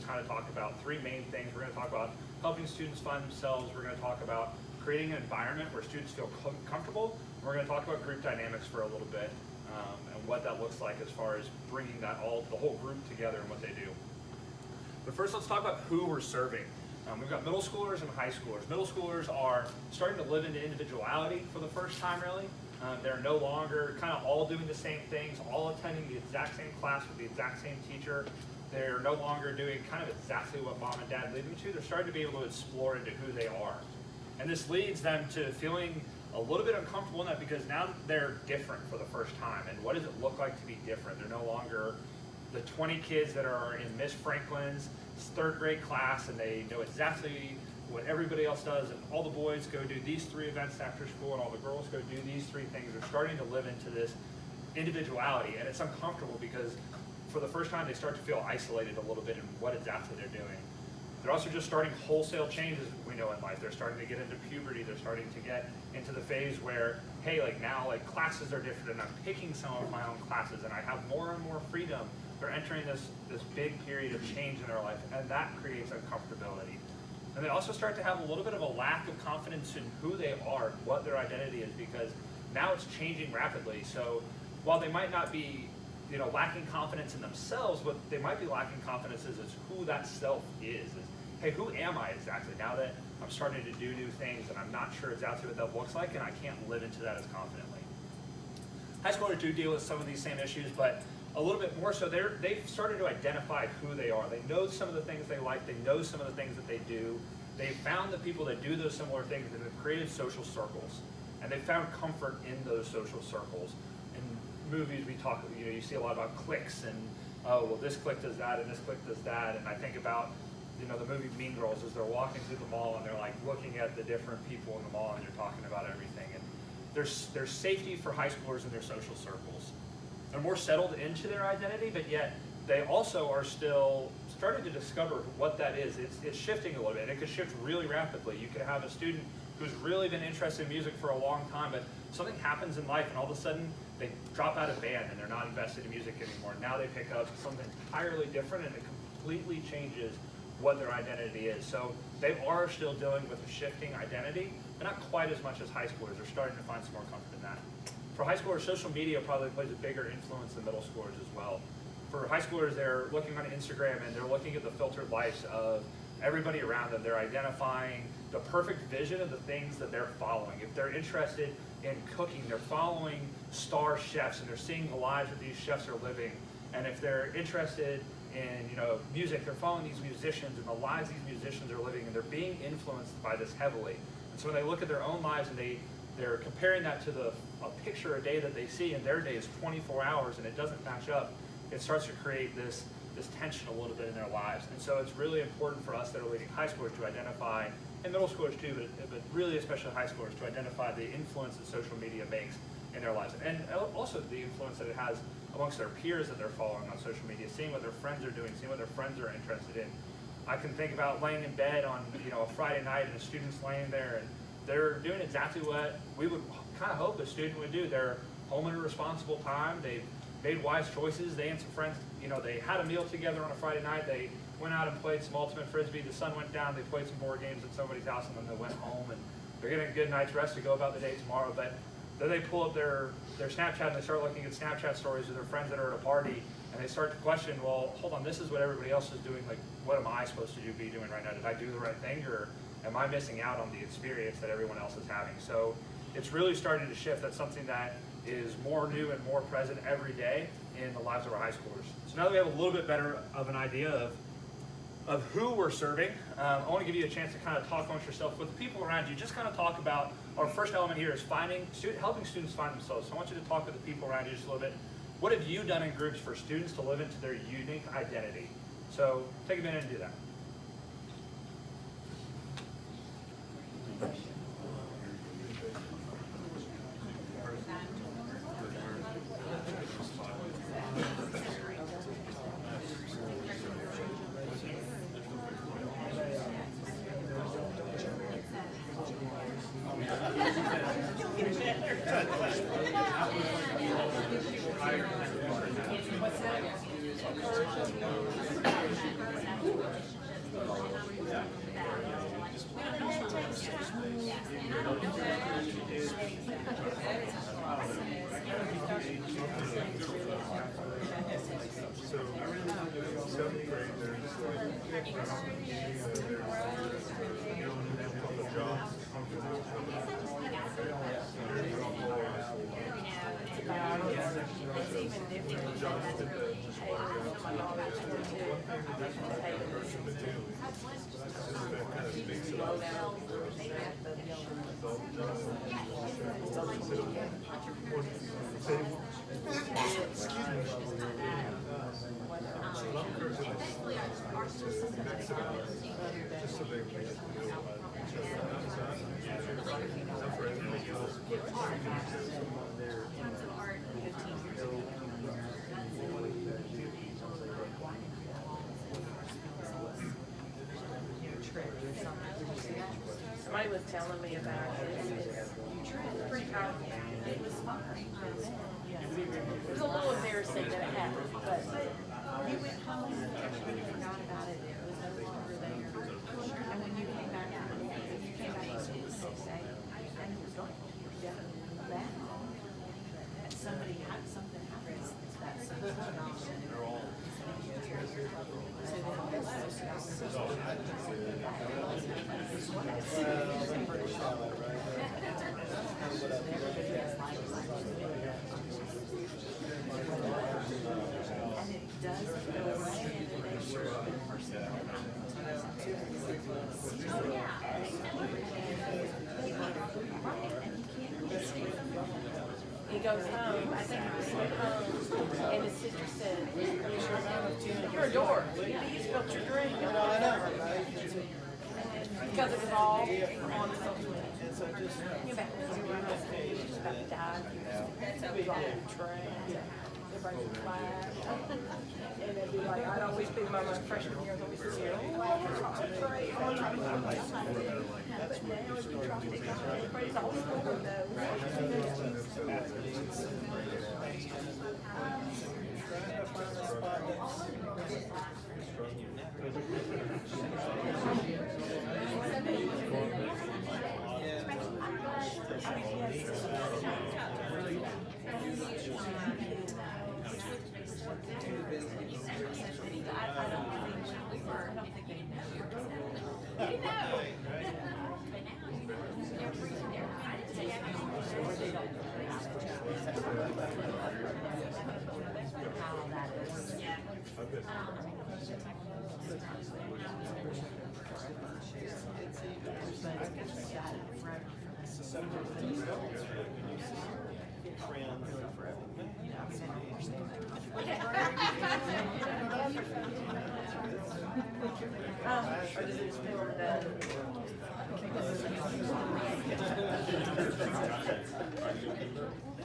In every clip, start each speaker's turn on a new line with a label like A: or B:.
A: kind of talk about three main things. We're going to talk about helping students find themselves. We're going to talk about creating an environment where students feel comfortable. And we're going to talk about group dynamics for a little bit and what that looks like as far as bringing the whole group together and what they do. But first, let's talk about who we're serving. We've got middle schoolers and high schoolers. Middle schoolers are starting to live into individuality for the first time, really. They're no longer kind of all doing the same things, all attending the exact same class with the exact same teacher. They're no longer doing kind of exactly what mom and dad lead them to. They're starting to be able to explore into who they are. And this leads them to feeling a little bit uncomfortable in that, because now they're different for the first time. And what does it look like to be different? They're no longer the 20 kids that are in Miss Franklin's third grade class, and they know exactly what everybody else does, and all the boys go do these 3 events after school, and all the girls go do these 3 things. They're starting to live into this individuality, and it's uncomfortable because for the first time they start to feel isolated a little bit in what exactly they're doing. They're also just starting wholesale changes, we know, in life. They're starting to get into puberty. They're starting to get into the phase where, hey, like now, like classes are different, and I'm picking some of my own classes, and I have more and more freedom. They're entering this big period of change in their life, and that creates uncomfortability. And they also start to have a little bit of a lack of confidence in who they are, what their identity is, because now it's changing rapidly. So while they might not be, lacking confidence in themselves, what they might be lacking confidence is who that self is. Hey, who am I exactly? Now that I'm starting to do new things and I'm not sure exactly what that looks like, and I can't live into that as confidently. High schoolers do deal with some of these same issues, but a little bit more so. They've started to identify who they are. They know some of the things they like. They know some of the things that they do. They've found the people that do those similar things, and they've created social circles. And they found comfort in those social circles. In movies, we talk, you see a lot about cliques, and oh, well, this clique does that, and this clique does that. And I think about, the movie Mean Girls, as they're walking through the mall, and they're like looking at the different people in the mall, and they're talking about everything. And there's safety for high schoolers in their social circles. They're more settled into their identity, but yet they also are still starting to discover what that is. It's shifting a little bit, and it could shift really rapidly. You could have a student who's really been interested in music for a long time, but something happens in life, and all of a sudden they drop out of band and they're not invested in music anymore. Now they pick up something entirely different, and it completely changes what their identity is. So they are still dealing with a shifting identity, but not quite as much as high schoolers. They're starting to find some more comfort in that. For high schoolers, social media probably plays a bigger influence than middle schoolers as well. For high schoolers, they're looking on Instagram and they're looking at the filtered lives of everybody around them. They're identifying the perfect vision of the things that they're following. If they're interested in cooking, they're following star chefs, and they're seeing the lives that these chefs are living. And if they're interested in music, they're following these musicians and the lives these musicians are living, and they're being influenced by this heavily. And so when they look at their own lives and they're comparing that to a picture a day that they see, and their day is 24 hours and it doesn't match up, it starts to create this tension a little bit in their lives. And so it's really important for us that are leading high schoolers to identify, and middle schoolers too, but really especially high schoolers, to identify the influence that social media makes in their lives, and also the influence that it has amongst their peers that they're following on social media, seeing what their friends are doing, seeing what their friends are interested in. I can think about laying in bed on a Friday night, and a student's laying there, and they're doing exactly what we would kind of hope a student would do. They're home at a responsible time. They've made wise choices. They and some friends, they had a meal together on a Friday night. They went out and played some ultimate frisbee. The sun went down. They played some board games at somebody's house, and then they went home, and they're getting a good night's rest to go about the day tomorrow. But then they pull up their Snapchat, and they start looking at Snapchat stories of their friends that are at a party, and they start to question, well, hold on, this is what everybody else is doing. Like, what am I supposed to be doing right now? Did I do the right thing, or am I missing out on the experience that everyone else is having? So it's really starting to shift. That's something that is more new and more present every day in the lives of our high schoolers. So now that we have a little bit better of an idea of who we're serving, I want to give you a chance to kind of talk amongst yourself with the people around you. Just kind of talk about, our first element here is helping students find themselves. So I want you to talk with the people around you just a little bit. What have you done in groups for students to live into their unique identity? So take a minute and do that.
B: So, 7th grade, there's like, jobs.
C: It's even different.
B: Just so they can know not for anything else, but
C: Somebody was telling me about it. It's pretty powerful. It was fun. It was a little embarrassing that it happened, but
D: You went home and you forgot about it. It was no longer there. And when you came back out, you came back to school the next day, and it was gone. Yeah. That something happens. That's they're all. And it does go away, and they sure
C: he goes home. I think he went home, and his sister said, "You're a dork. You spilled your drink." Because it was all on social media. You're back to she's about to die. He was on the train. Everybody would laugh. And they'd be like, I'd always be my freshman year, I'd always be here. Oh, I was on the train. I was trying to find my time. But now if you drop it down, everybody's all over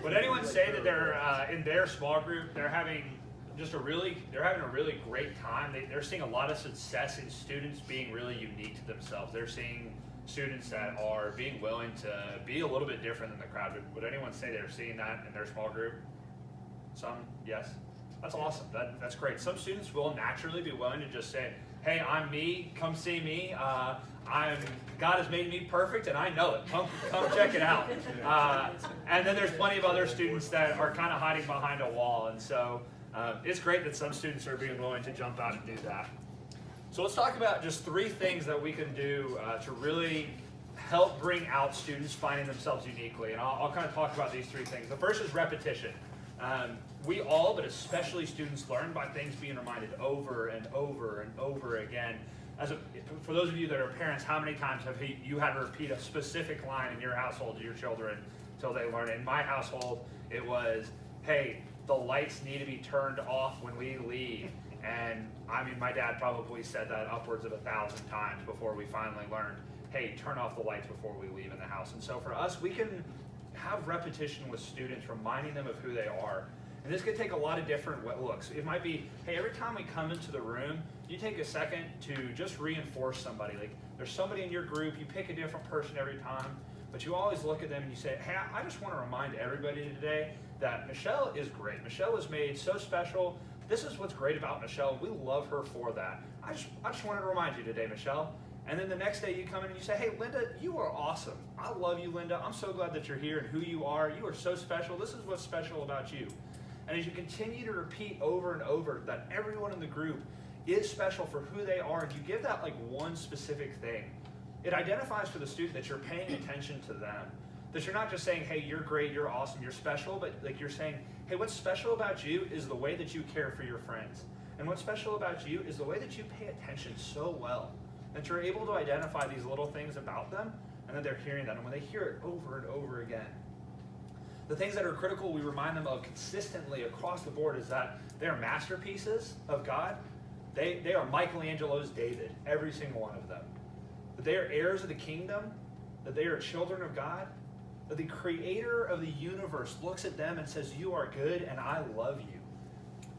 A: Would anyone say that they're in their small group, they're having a really great time? They're seeing a lot of success in students being really unique to themselves. They're seeing students that are being willing to be a little bit different than the crowd. Would anyone say they're seeing that in their small group? Some, yes. That's awesome. That's great. Some students will naturally be willing to just say, hey, I'm me, come see me. God has made me perfect and I know it. Come check it out. And then there's plenty of other students that are kind of hiding behind a wall. And so it's great that some students are being willing to jump out and do that. So let's talk about just 3 things that we can do to really help bring out students finding themselves uniquely. And I'll kind of talk about these 3 things. The first is repetition. We all, but especially students, learn by things being reminded over and over and over again. For those of you that are parents, how many times have you had to repeat a specific line in your household to your children until they learn it? In my household, it was, hey, the lights need to be turned off when we leave. And I mean, my dad probably said that upwards of 1,000 times before we finally learned, hey, turn off the lights before we leave in the house. And so for us, we can have repetition with students, reminding them of who they are. And this could take a lot of different looks. It might be, hey, every time we come into the room, you take a second to just reinforce somebody. Like, there's somebody in your group, you pick a different person every time, but you always look at them and you say, hey, I just want to remind everybody today that Michelle is great. Michelle is made so special. This is what's great about Michelle. We love her for that. I just wanted to remind you today, Michelle. And then the next day you come in and you say, hey, Linda, you are awesome. I love you, Linda. I'm so glad that you're here and who you are. You are so special. This is what's special about you. And as you continue to repeat over and over that everyone in the group is special for who they are, and you give that like one specific thing, it identifies for the student that you're paying attention to them. That you're not just saying, hey, you're great, you're awesome, you're special, but like you're saying, hey, what's special about you is the way that you care for your friends. And what's special about you is the way that you pay attention so well. That you're able to identify these little things about them, and that they're hearing that. And when they hear it over and over again, the things that are critical we remind them of consistently across the board is that they are masterpieces of God. They are Michelangelo's David, every single one of them. That they are heirs of the kingdom, that they are children of God, that the creator of the universe looks at them and says, you are good and I love you.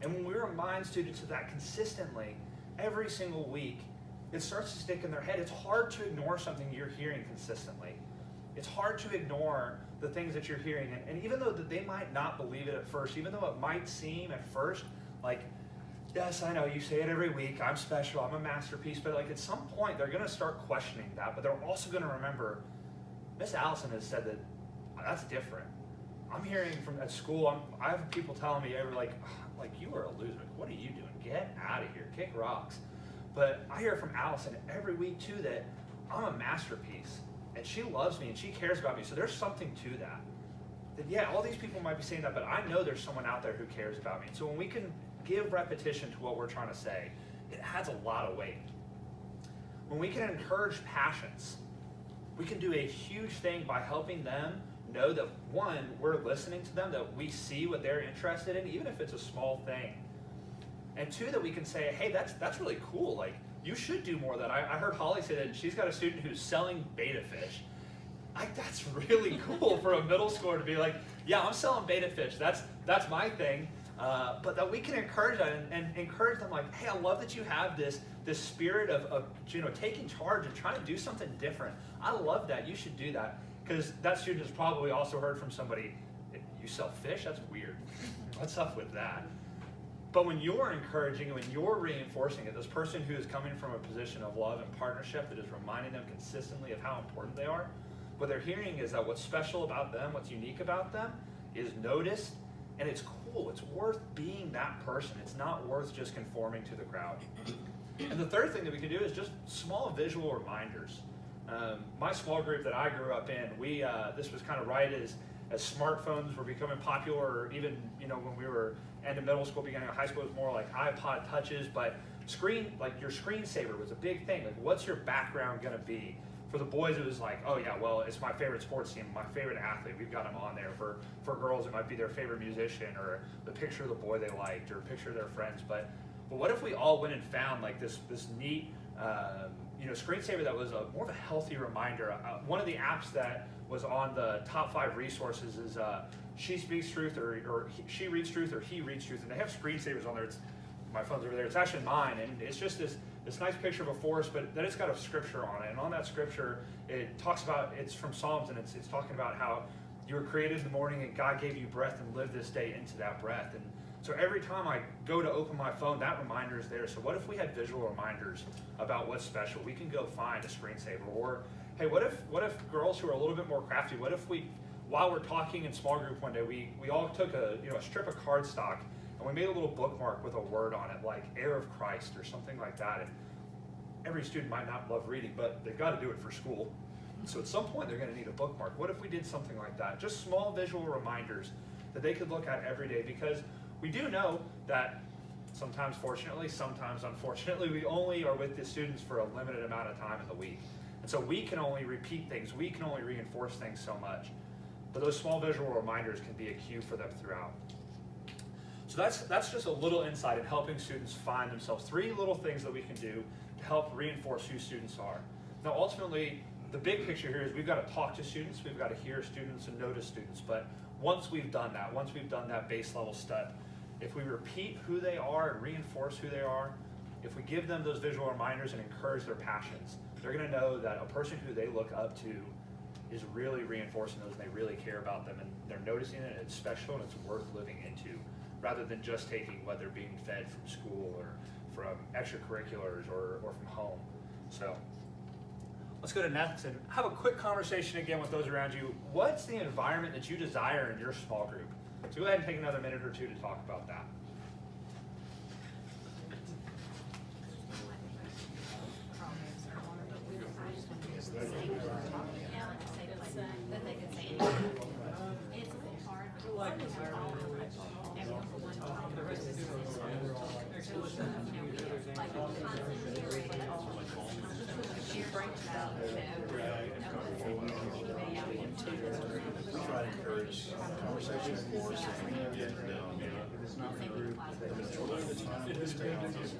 A: And when we remind students of that consistently, every single week, it starts to stick in their head. It's hard to ignore something you're hearing consistently. It's hard to ignore the things that you're hearing. And even though that they might not believe it at first, even though it might seem at first like, yes, I know, you say it every week, I'm special, I'm a masterpiece, but like at some point they're gonna start questioning that, but they're also gonna remember, Miss Allison has said that that's different. I'm hearing from at school, I have people telling me, like you are a loser, what are you doing? Get out of here, kick rocks. But I hear from Allison every week too that I'm a masterpiece and she loves me and she cares about me. So there's something to that. That yeah, all these people might be saying that, but I know there's someone out there who cares about me. And so when we can give repetition to what we're trying to say, it adds a lot of weight. When we can encourage passions, we can do a huge thing by helping them know that one, we're listening to them, that we see what they're interested in, even if it's a small thing. And two, that we can say, hey, that's really cool. Like, you should do more of that. I heard Holly say that she's got a student who's selling betta fish. That's really cool for a middle schooler to be like, yeah, I'm selling betta fish. That's my thing. But that we can encourage that and encourage them like, hey, I love that you have this spirit of taking charge and trying to do something different. I love that. You should do that. Because that student has probably also heard from somebody, you sell fish? That's weird. What's up with that? But when you're encouraging and when you're reinforcing it, this person who is coming from a position of love and partnership that is reminding them consistently of how important they are, what they're hearing is that what's special about them, what's unique about them, is noticed, and it's cool. It's worth being that person. It's not worth just conforming to the crowd. And the third thing that we can do is just small visual reminders. My small group that I grew up in, this was kind of right as smartphones were becoming popular, or even when we were end of middle school, beginning of high school, it was more like iPod touches, but your screensaver was a big thing. Like, what's your background gonna be? For the boys, it was like, oh yeah, well, it's my favorite sports team, my favorite athlete, we've got them on there. For girls, it might be their favorite musician, or the picture of the boy they liked, or a picture of their friends. But what if we all went and found like this neat screensaver that was more of a healthy reminder? One of the apps that was on the top 5 resources is She Speaks Truth, or She Reads Truth, or He Reads Truth, and they have screensavers on there. My phone's over there. It's actually mine, and it's just this nice picture of a forest, but then it's got a scripture on it, and on that scripture, it talks about, it's from Psalms, and it's talking about how you were created in the morning, and God gave you breath, and lived this day into that breath. And so every time I go to open my phone, that reminder is there. So what if we had visual reminders about what's special? We can go find a screensaver. Or, hey, what if girls who are a little bit more crafty, what if we, while we're talking in small group one day, we all took a strip of cardstock and we made a little bookmark with a word on it, like heir of Christ or something like that. And every student might not love reading, but they've got to do it for school. So at some point they're going to need a bookmark. What if we did something like that? Just small visual reminders that they could look at every day, because we do know that sometimes fortunately, sometimes unfortunately, we only are with the students for a limited amount of time in the week. And so we can only repeat things, we can only reinforce things so much. But those small visual reminders can be a cue for them throughout. So that's just a little insight in helping students find themselves. 3 little things that we can do to help reinforce who students are. Now ultimately, the big picture here is we've got to talk to students, we've got to hear students and notice students. But once we've done that base level step, if we repeat who they are and reinforce who they are, if we give them those visual reminders and encourage their passions, they're going to know that a person who they look up to is really reinforcing those, and they really care about them, and they're noticing it, and it's special, and it's worth living into, rather than just taking what they're being fed from school or from extracurriculars or from home. So let's go to next and have a quick conversation again with those around you. What's the environment that you desire in your small group? So go ahead and take another minute or two to talk about that.
E: We try to encourage conversation more so we can get the majority of the time we stay on this.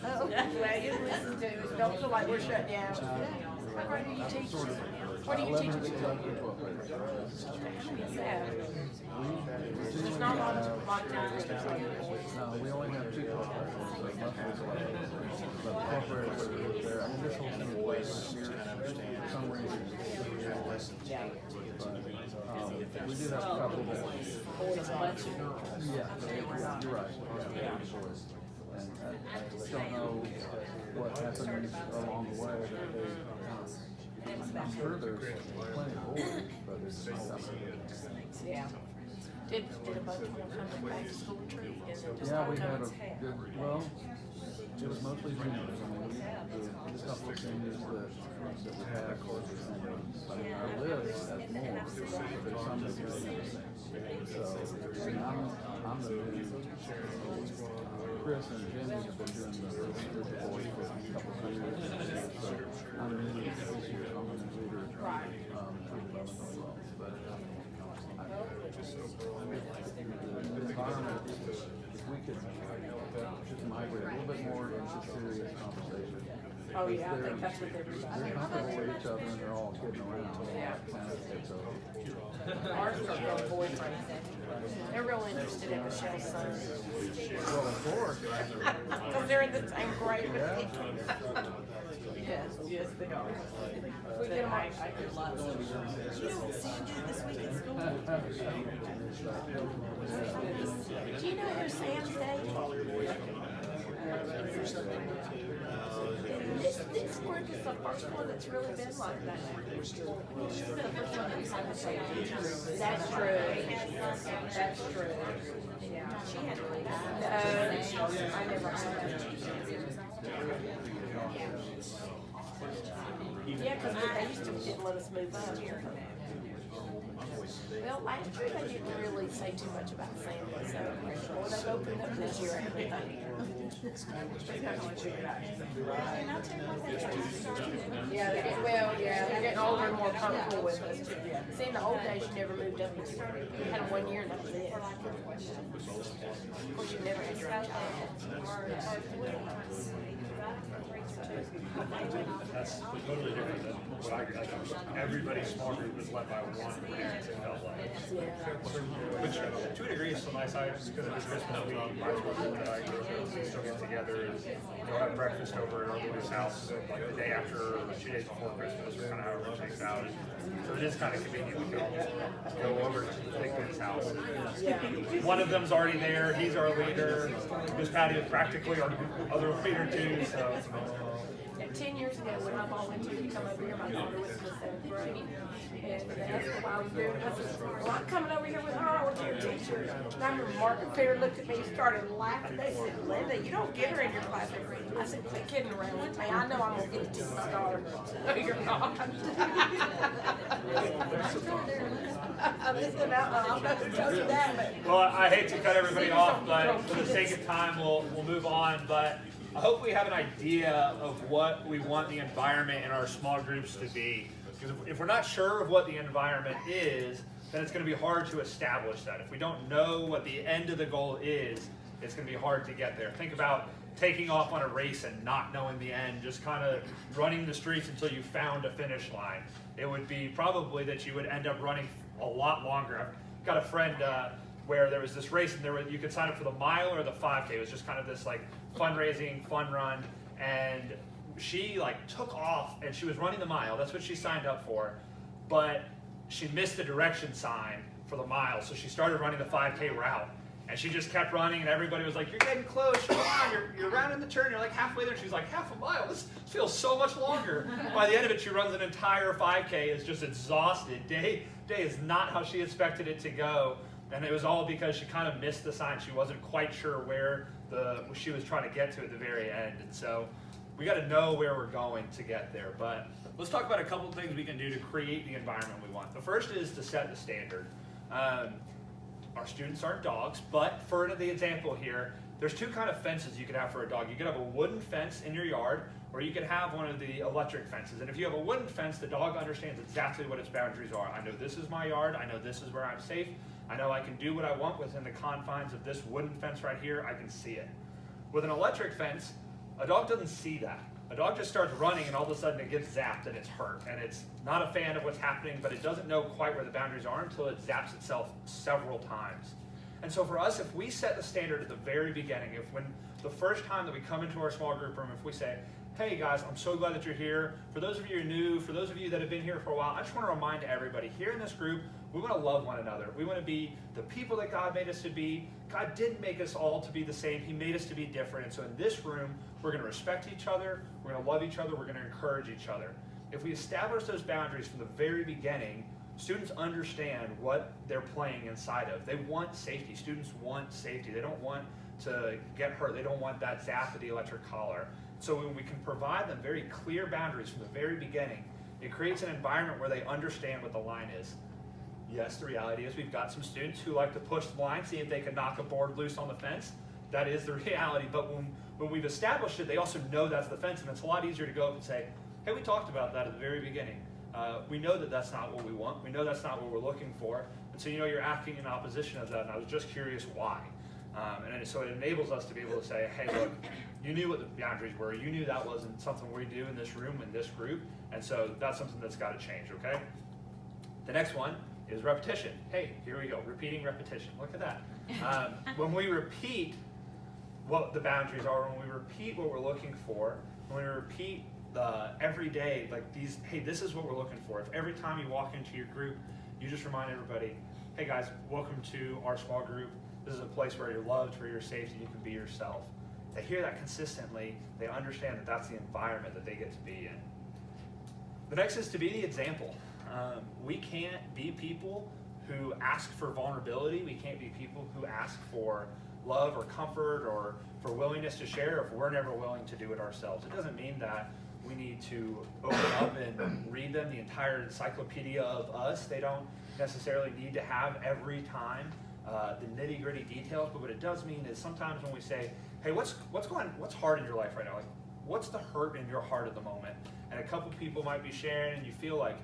C: Oh, well, you listen to us. Don't feel like we're shut down. What grade do you teach? What do you teach? Yeah. There's not a lot of times.
F: No, we only have 2 corporations, so monthly collections. But corporations are there. I mean, this whole thing was for some reason. But we do have a couple that. Yeah, you're right. And I don't know what happened along the way, but I'm sure there's plenty of boys, but it's just
C: Yeah. Did a bunch more come back to school tree? Is it just
F: yeah,
C: all
F: we had a
C: coming?
F: good, well, it was mostly juniors. I mean, the couple of seniors that we had, of course, I mean, our list has more, but there's some that really don't. So, and I'm the new, Chris and Jimmy have been doing the group of boys for a couple of years. So, I'm the new this year, I'm the new leader, through development as well. But, the environment, if we could just migrate a little bit more into serious conversation.
C: Oh, yeah, I think that's what they're
F: They're comfortable with each other and they're all kidding around.
C: Yeah.
F: Kind of, it's
C: Ours are girl boyfriends. They're real interested in Michelle's son.
F: well, of course.
C: Because they're in the same grade with me. Yes, yes, they are. If we get them on.
D: You know what Sam did this week at school? Do you know who Sam's dating? This work is the first one that's really been like that. This is the first one that's had the same teacher.
C: That's true. That's true. Yeah.
D: She had to leave.
C: No, I never had that. Yeah, because they used to didn't let us move up here. Well, last year they didn't really say too much about Santa, so boy, they've opened up this year. They've got to figure it out.
D: And I'll tell you what, they tried to start it.
C: Yeah, they're getting, well, yeah, they're getting older and more comfortable with us too. See, in the old days, you never moved up. You had them 1 year and that was it. Of course, you never had your own child.
A: That's totally different than what I like. Everybody's small group was led by one parent, it felt like. Which, to a degree, is still nice. I just because it was Christmas week, my school group that I grew up with, we still get together and go have breakfast over at our leader's house like the day after or 2 days before Christmas, or kind of however it shakes out. So it is kind of convenient. We can all just go over to the big man's house. One of them's already there. He's our leader. Miss Patty is practically our other leader too. So.
C: 10 years ago, when I volunteered to come over here, my daughter was in the 7th grade. And they asked me why I was doing it. I said, well, I'm coming over here with her. I want to be your teacher. And I remember Mark and Peter looked at me and started laughing. They said, Linda, you don't get her in your class. I said, quit kidding around with me. I know I'm going to get the teacher star. No, you're not. Listen, I'm not going to tell you that. But
A: Well, I hate to cut everybody off, but for the sake of time, we'll move on. But I hope we have an idea of what we want the environment in our small groups to be. Because if we're not sure of what the environment is, then it's going to be hard to establish that. If we don't know what the end of the goal is, it's going to be hard to get there. Think about taking off on a race and not knowing the end, just kind of running the streets until you found a finish line. It would be probably that you would end up running a lot longer. I've got a friend where there was this race and you could sign up for the mile or the 5K. It was just kind of this like fundraising, fun run, and she like took off and she was running the mile. That's what she signed up for. But she missed the direction sign for the mile, so she started running the 5K route. And she just kept running, and everybody was like, "You're getting close, come on, you're rounding the turn, you're like halfway there." She's like, "Half a mile, this feels so much longer." By the end of it, she runs an entire 5K, is just exhausted. Day is not how she expected it to go, and it was all because she kind of missed the sign. She wasn't quite sure where she was trying to get to at the very end, and so we got to know where we're going to get there. But let's talk about a couple things we can do to create the environment we want. The first is to set the standard. Our students aren't dogs, but for the example here, there's two kind of fences you could have for a dog. You could have a wooden fence in your yard, or you could have one of the electric fences. And if you have a wooden fence, the dog understands exactly what its boundaries are. I know this is my yard, I know this is where I'm safe, I know I can do what I want within the confines of this wooden fence right here, I can see it. With an electric fence, a dog doesn't see that. A dog just starts running and all of a sudden it gets zapped and it's hurt. And it's not a fan of what's happening, but it doesn't know quite where the boundaries are until it zaps itself several times. And so for us, if we set the standard at the very beginning, if when the first time that we come into our small group room, if we say, "Hey guys, I'm so glad that you're here. For those of you who are new, for those of you that have been here for a while, I just want to remind everybody here in this group, we want to love one another. We want to be the people that God made us to be. God didn't make us all to be the same. He made us to be different. And so in this room, we're going to respect each other. We're going to love each other. We're going to encourage each other." If we establish those boundaries from the very beginning, students understand what they're playing inside of. They want safety. Students want safety. They don't want to get hurt. They don't want that zap of the electric collar. So when we can provide them very clear boundaries from the very beginning, it creates an environment where they understand what the line is. Yes, the reality is we've got some students who like to push the line, see if they can knock a board loose on the fence. That is the reality. But when we've established it, they also know that's the fence, and it's a lot easier to go up and say, "Hey, we talked about that at the very beginning. We know that that's not what we want. We know that's not what we're looking for. And so you're acting in opposition of that, and I was just curious why." So it enables us to be able to say, "Hey, look, you knew what the boundaries were. You knew that wasn't something we do in this room, in this group, and so that's something that's got to change, okay?" The next one is repetition. Hey, here we go, repeating repetition. Look at that. When we repeat what the boundaries are, when we repeat what we're looking for, when we repeat every day, like these, "Hey, this is what we're looking for." If every time you walk into your group, you just remind everybody, "Hey guys, welcome to our small group. This is a place where you're loved, where you're safe, and you can be yourself." They hear that consistently, they understand that that's the environment that they get to be in. The next is to be the example. We can't be people who ask for vulnerability. We can't be people who ask for love or comfort or for willingness to share if we're never willing to do it ourselves. It doesn't mean that we need to open up and read them the entire encyclopedia of us. They don't necessarily need to have every time the nitty-gritty details, but what it does mean is sometimes when we say, "Hey, what's hard in your life right now? Like, what's the hurt in your heart at the moment?" And a couple people might be sharing, and you feel like,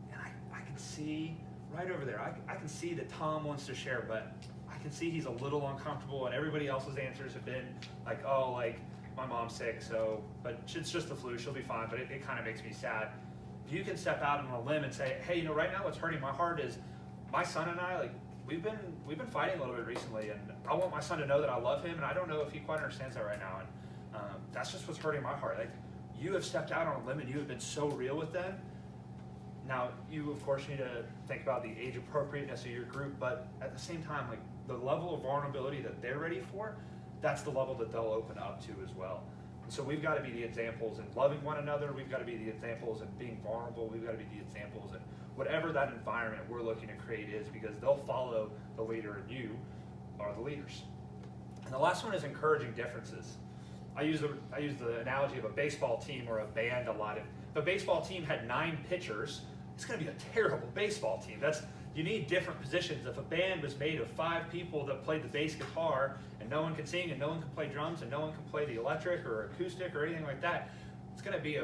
A: "Man, I can see right over there. I can see that Tom wants to share, but I can see he's a little uncomfortable," and everybody else's answers have been like, "Oh, like my mom's sick, but it's just the flu. She'll be fine, but it kind of makes me sad." If you can step out on a limb and say, "Hey, right now what's hurting my heart is my son and I, like, we've been fighting a little bit recently, and I want my son to know that I love him, and I don't know if he quite understands that right now, and that's just what's hurting my heart." Like, you have stepped out on a limb and you have been so real with them. Now, you of course need to think about the age appropriateness of your group, but at the same time, like, the level of vulnerability that they're ready for, that's the level that they'll open up to as well. And so we've got to be the examples in loving one another. We've got to be the examples in being vulnerable. We've got to be the examples in whatever that environment we're looking to create is, because they'll follow the leader and you are the leaders. And the last one is encouraging differences. I use the analogy of a baseball team or a band a lot. If a baseball team had 9 pitchers, it's going to be a terrible baseball team. You need different positions. If a band was made of 5 people that played the bass guitar and no one can sing and no one can play drums and no one can play the electric or acoustic or anything like that, it's going to be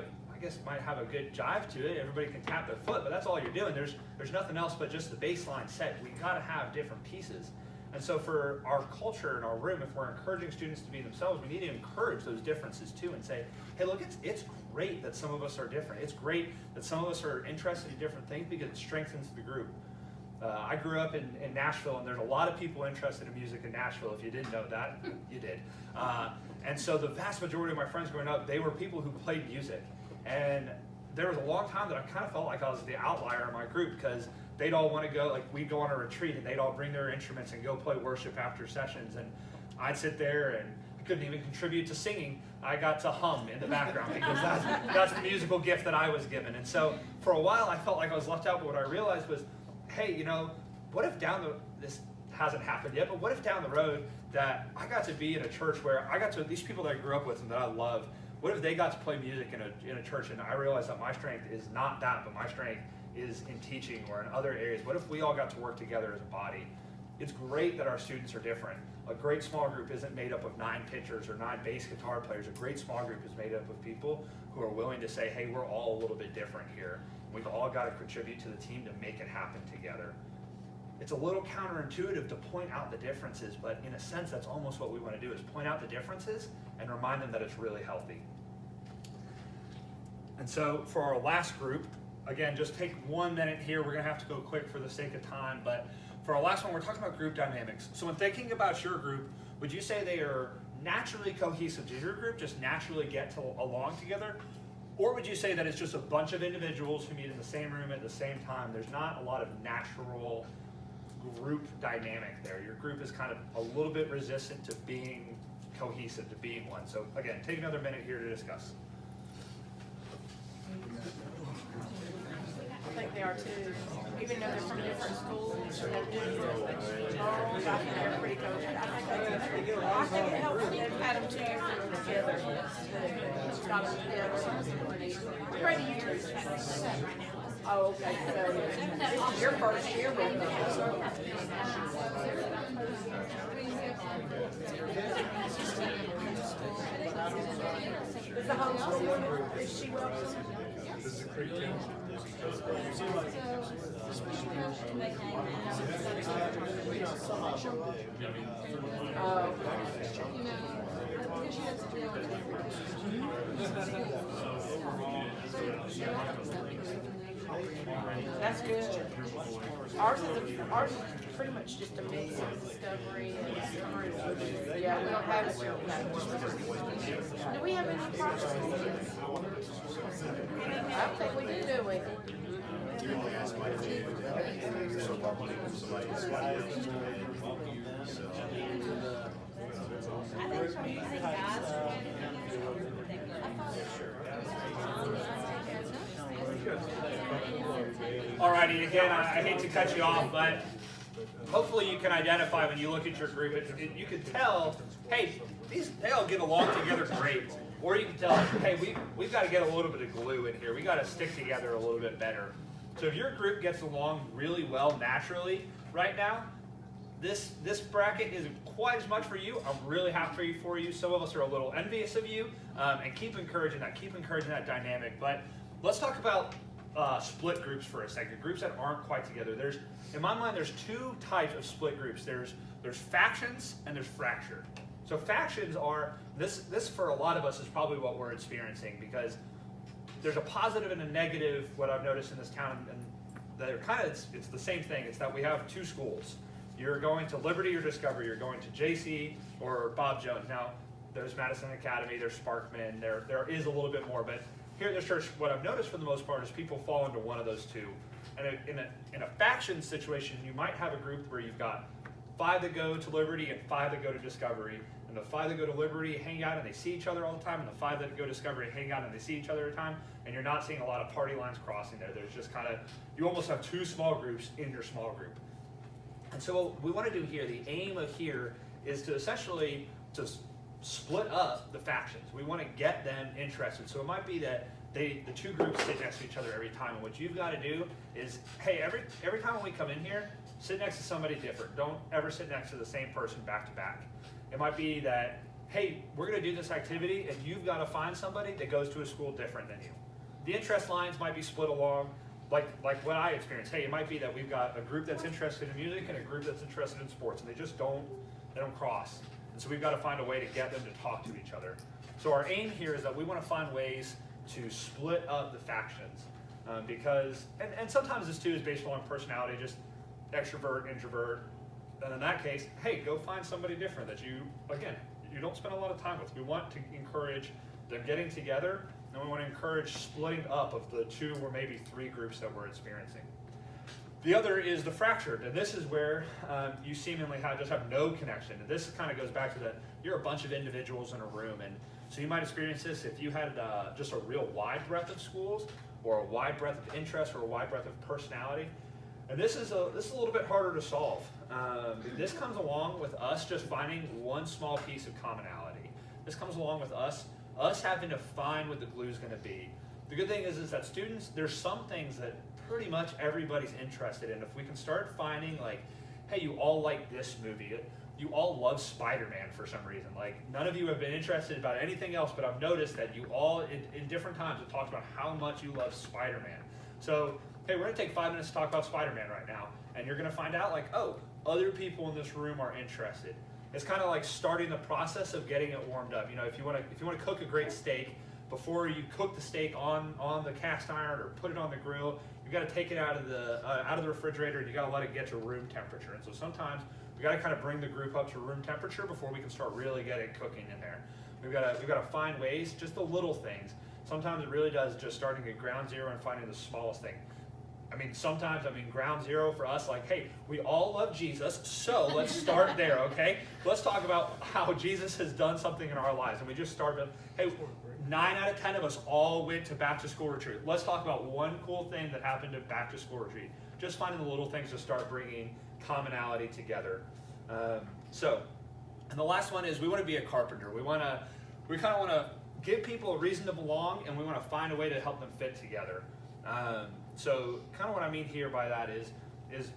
A: might have a good jive to it. Everybody can tap their foot, but that's all you're doing. There's nothing else but just the baseline set. We got to have different pieces. And so for our culture and our room, if we're encouraging students to be themselves, we need to encourage those differences too and say, "Hey, look, it's great that some of us are different. It's great that some of us are interested in different things because it strengthens the group." I grew up in Nashville, and there's a lot of people interested in music in Nashville. If you didn't know that, you did. And so the vast majority of my friends growing up, they were people who played music. And there was a long time that I kind of felt like I was the outlier in my group because they'd all want to go, like we'd go on a retreat and they'd all bring their instruments and go play worship after sessions, and I'd sit there and I couldn't even contribute to singing. I got to hum in the background because that's the musical gift that I was given. And so for a while I felt like I was left out, but what I realized was, hey, what if this hasn't happened yet, but what if down the road that I got to be in a church where I got to, these people that I grew up with and that I love, what if they got to play music in a church, and I realized that my strength is not that, but my strength is in teaching or in other areas. What if we all got to work together as a body? It's great that our students are different. A great small group isn't made up of 9 pitchers or 9 bass guitar players. A great small group is made up of people who are willing to say, hey, we're all a little bit different here. We've all got to contribute to the team to make it happen together. It's a little counterintuitive to point out the differences, but in a sense, that's almost what we want to do, is point out the differences and remind them that it's really healthy. And so for our last group, again, just take 1 minute here. We're going to have to go quick for the sake of time, but for our last one, we're talking about group dynamics. So when thinking about your group, would you say they are naturally cohesive? Does your group just naturally get along together? Or would you say that it's just a bunch of individuals who meet in the same room at the same time? There's not a lot of natural group dynamic there. Your group is kind of a little bit resistant to being cohesive, to being one. So again, take another minute here to discuss.
C: I think they are too. Even though they're from different schools, they're different roles. I think they're pretty cohesive. I think it helps that they've had them 2 years together. It's got them together. Brady, you too. Oh, okay. So this is your first year with them. Is the homeschool, is she welcome?
B: This is a great thing.
C: That's good. Ours is pretty much just a mix of discovery and discovery. Yeah, we don't have it real bad. Do we have any private schools? I don't think we do we?
A: Alrighty, again, I hate to cut you off, but hopefully you can identify when you look at your group, you can tell, hey, they all get along together great. Or you can tell, hey, we've got to get a little bit of glue in here. We got to stick together a little bit better. So if your group gets along really well naturally right now, this bracket isn't quite as much for you. I'm really happy for you. Some of us are a little envious of you, and keep encouraging that dynamic. But let's talk about split groups for a second. Groups that aren't quite together. In my mind, there's 2 types of split groups. There's factions and there's fracture. So factions are, this for a lot of us is probably what we're experiencing, because there's a positive and a negative, what I've noticed in this town, and they're it's the same thing. It's that we have 2 schools. You're going to Liberty or Discovery, you're going to JC or Bob Jones. Now, there's Madison Academy, there's Sparkman, there is a little bit more, but here at this church, what I've noticed for the most part is people fall into one of those 2. And in a faction situation, you might have a group where you've got 5 that go to Liberty and 5 that go to Discovery. And the 5 that go to Liberty hang out and they see each other all the time, and the 5 that go to Discovery hang out and they see each other all the time, and you're not seeing a lot of party lines crossing there. There's just you almost have 2 small groups in your small group. And so what we want to do here, the aim of here is to essentially to split up the factions. We want to get them interested. So it might be that the 2 groups sit next to each other every time, and what you've got to do is, hey, every time when we come in here, sit next to somebody different. Don't ever sit next to the same person back to back. It might be that, hey, we're going to do this activity, and you've got to find somebody that goes to a school different than you. The interest lines might be split along, like what I experienced. Hey, it might be that we've got a group that's interested in music and a group that's interested in sports, and they don't cross. And so we've got to find a way to get them to talk to each other. So our aim here is that we want to find ways to split up the factions, because, and sometimes this too is based on personality, just extrovert, introvert. And in that case, hey, go find somebody different that you don't spend a lot of time with. We want to encourage them getting together, and we want to encourage splitting up of the 2 or maybe 3 groups that we're experiencing. The other is the fractured, and this is where you seemingly just have no connection. And this kind of goes back to that you're a bunch of individuals in a room, and so you might experience this if you had just a real wide breadth of schools, or a wide breadth of interest, or a wide breadth of personality. And this is a little bit harder to solve. This comes along with us just finding one small piece of commonality. This comes along with us having to find what the glue is going to be. The good thing is that students, there's some things that pretty much everybody's interested in. If we can start finding like, hey, you all like this movie. You all love Spider-Man for some reason. Like, none of you have been interested about anything else, but I've noticed that you all, in different times, have talked about how much you love Spider-Man. So, hey, we're going to take 5 minutes to talk about Spider-Man right now, and you're going to find out, like, oh, other people in this room are interested. It's kind of like starting the process of getting it warmed up. You know, if you want to cook a great steak, before you cook the steak on the cast iron or put it on the grill, you got to take it out of the refrigerator, and you got to let it get to room temperature. And so sometimes we got to kind of bring the group up to room temperature before we can start really getting cooking in there. We've got to find ways, just the little things. Sometimes it really does just starting at ground zero and finding the smallest thing. Sometimes ground zero for us, like, hey, we all love Jesus, so let's start there, okay? Let's talk about how Jesus has done something in our lives. And we just start with, hey, 9 out of 10 of us all went to back to school retreat. Let's talk about one cool thing that happened at back to school retreat. Just finding the little things to start bringing commonality together. And the last one is we want to be a carpenter. We kind of want to give people a reason to belong, and we want to find a way to help them fit together. So kind of what I mean here by that is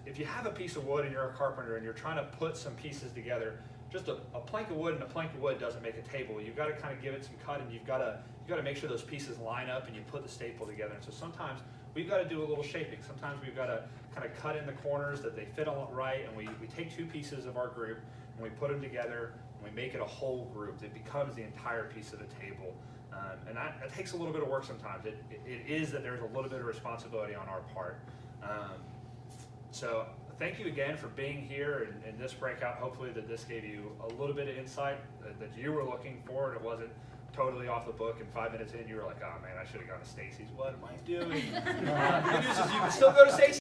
A: if you have a piece of wood and you're a carpenter and you're trying to put some pieces together, just a plank of wood and a plank of wood doesn't make a table. You've got to kind of give it some cut, and you've got to make sure those pieces line up and you put the staple together. And so sometimes we've got to do a little shaping. Sometimes we've got to kind of cut in the corners that they fit all right, and we take 2 pieces of our group and we put them together and we make it a whole group that becomes the entire piece of the table. And that takes a little bit of work sometimes. It is that there's a little bit of responsibility on our part. So thank you again for being here in this breakout. Hopefully that this gave you a little bit of insight that you were looking for, and it wasn't totally off the book, and 5 minutes in you were like, oh man, I should have gone to Stacy's. What am I doing? The good news is you can still go to Stacy's.